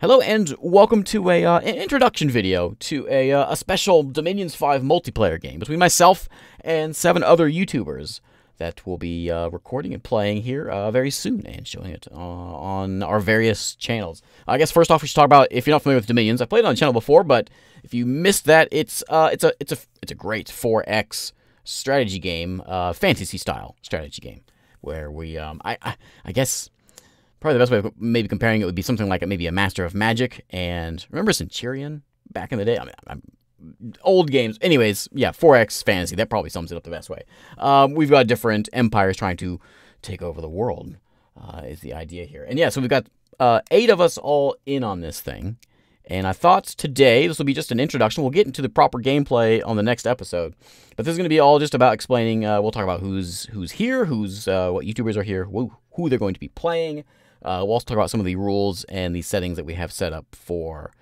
Hello and welcome to an introduction video to a special Dominions 5 multiplayer game between myself and 7 other YouTubers that will be recording and playing here very soon and showing it on our various channels. I guess first off we should talk about, if you're not familiar with Dominions, I've played it on the channel before, but if you missed that, it's a great 4X strategy game, fantasy style strategy game where we I guess probably the best way of maybe comparing it would be something like maybe a Master of Magic and remember Centurion back in the day? I mean, old games. Anyways, yeah, 4X fantasy. That probably sums it up the best way. We've got different empires trying to take over the world is the idea here. And yeah, so we've got 8 of us all in on this thing. And I thought today, this will be just an introduction. We'll get into the proper gameplay on the next episode. But this is going to be all just about explaining, we'll talk about who's here, what YouTubers are here, who they're going to be playing. We'll also talk about some of the rules and the settings that we have set up for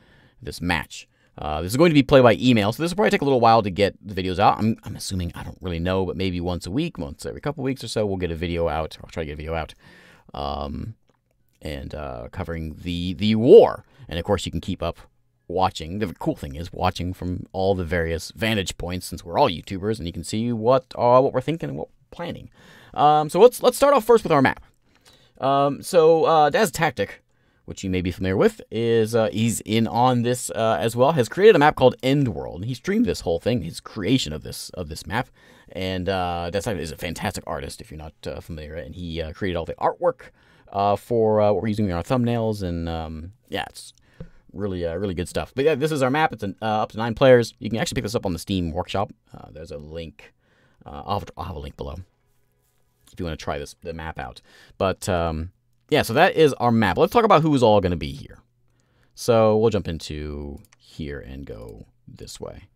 this match. This is going to be play by email, so this will probably take a little while to get the videos out. I'm assuming, I don't really know, but maybe once a week, once every couple weeks or so, we'll get a video out. I'll try to get a video out, covering the war. And of course, you can keep up watching. The cool thing is watching from all the various vantage points, since we're all YouTubers, and you can see what we're thinking and what we're planning. So let's start off first with our map. Daz Tactic, which you may be familiar with, is he's in on this as well. Has created a map called End World. He streamed this whole thing, his creation of this map, and Daz Tactic is a fantastic artist if you're not familiar. And he created all the artwork for what we're using in our thumbnails, and yeah, it's really good stuff. But yeah, this is our map. It's up to 9 players. You can actually pick this up on the Steam Workshop. There's a link. I'll have a link below if you want to try the map out. But yeah, so that is our map. Let's talk about who's all going to be here. So we'll jump into here and go this way.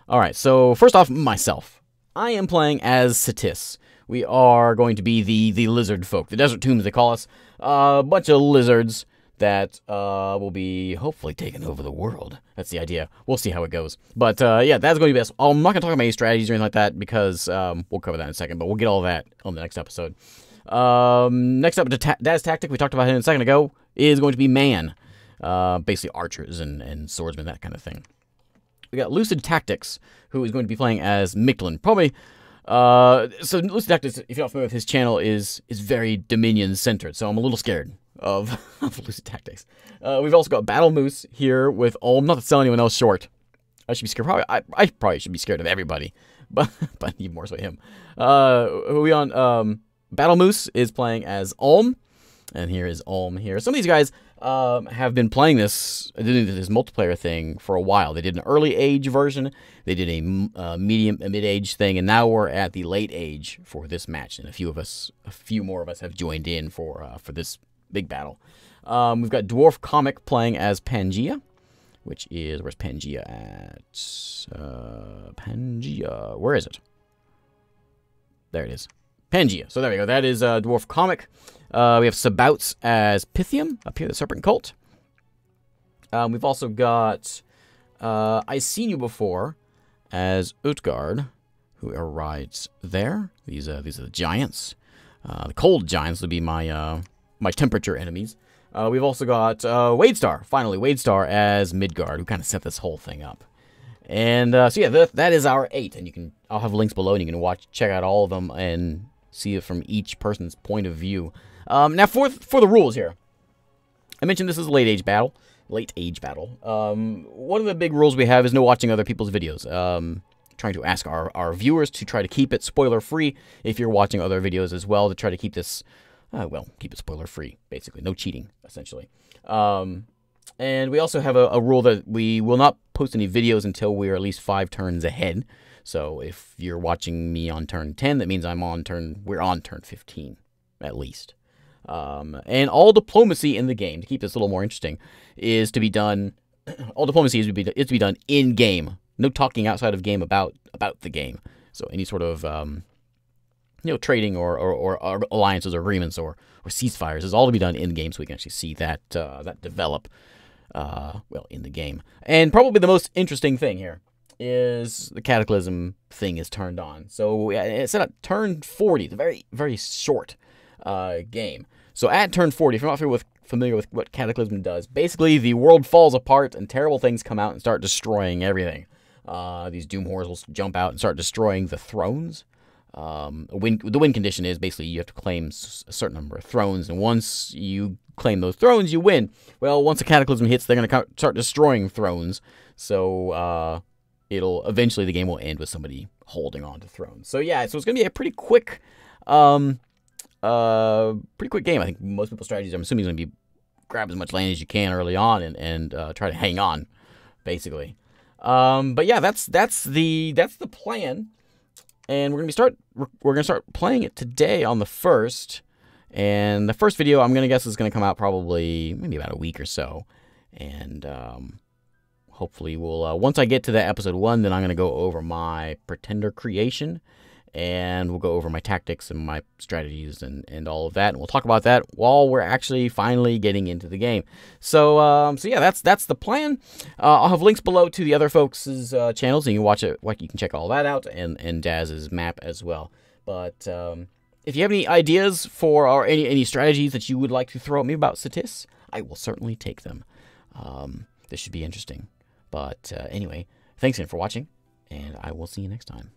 All right, so first off, myself. I am playing as Satis. We are going to be the lizard folk, the desert tombs they call us. A bunch of lizards that will be hopefully taking over the world. That's the idea. We'll see how it goes. But yeah, that's going to be best. I'm not going to talk about any strategies or anything like that because we'll cover that in a second, but we'll get all that on the next episode. Next up, Daz Tactic, we talked about him a second ago, is going to be Man. Basically archers and swordsmen, that kind of thing. We got Lucid Tactics, who is going to be playing as Micklin. Probably, so Lucid Tactics, if you're not familiar with his channel, is very Dominion-centered, so I'm a little scared of Lucid Tactics. We've also got Battle Moose here with Ulm. Not to sell anyone else short. I should be scared. I probably should be scared of everybody, but even more so him. We on Battle Moose is playing as Ulm, and here is Ulm here. Some of these guys have been playing this multiplayer thing for a while. They did an early age version, they did a mid-age thing, and now we're at the late age for this match. And a few more of us have joined in for this big battle. We've got Dwarf Comic playing as Pangea, which is, where's Pangea at? Pangea, where is it? There it is. Pangea. So there we go. That is Dwarf Comic. We have Sabouts as Pythium, up here, the Serpent Cult. We've also got I Seen You Before as Utgard, who arrives there. These are the giants. The cold giants would be my temperature enemies. We've also got Wadestar, finally Wadestar as Midgard, who kind of set this whole thing up. And so yeah, that is our 8, and I'll have links below, and you can check out all of them and see it from each person's point of view. Now for the rules here, I mentioned this is a late age battle. One of the big rules we have is no watching other people's videos. Trying to ask our viewers to try to keep it spoiler free if you're watching other videos as well, to try to keep this. Well, keep it spoiler-free, basically. No cheating, essentially. And we also have a rule that we will not post any videos until we're at least 5 turns ahead. So if you're watching me on turn 10, that means we're on turn 15, at least. And all diplomacy in the game, to keep this a little more interesting, is to be done... all diplomacy is to be done in-game. No talking outside of game about the game. So any sort of... trading or alliances or agreements or ceasefires is all to be done in game, so we can actually see that develop well in the game. And probably the most interesting thing here is the Cataclysm thing is turned on. So it's at turn 40. It's a very short game. So at turn 40, if you're not familiar familiar with what Cataclysm does, basically the world falls apart and terrible things come out and start destroying everything. These doom horrors will jump out and start destroying the thrones. The win condition is basically you have to claim a certain number of thrones, and once you claim those thrones, you win. Well, once a cataclysm hits, they're going to start destroying thrones, so eventually the game will end with somebody holding on to thrones. So yeah, so it's going to be a pretty quick game. I think most people's strategies, I'm assuming, is going to be grab as much land as you can early on and try to hang on, basically. But yeah, that's the plan. And we're gonna start playing it today on the 1st. And the first video I'm gonna guess is gonna come out probably maybe about a week or so. And hopefully we'll once I get to that episode 1, then I'm gonna go over my pretender creation, and we'll go over my tactics and my strategies and all of that, and we'll talk about that while we're actually finally getting into the game. So yeah, that's the plan. I'll have links below to the other folks' channels, and you can watch it. You can check all that out, and Daz's map as well. But if you have any ideas for or any strategies that you would like to throw at me about Satis, I will certainly take them. This should be interesting. But anyway, thanks again for watching, and I will see you next time.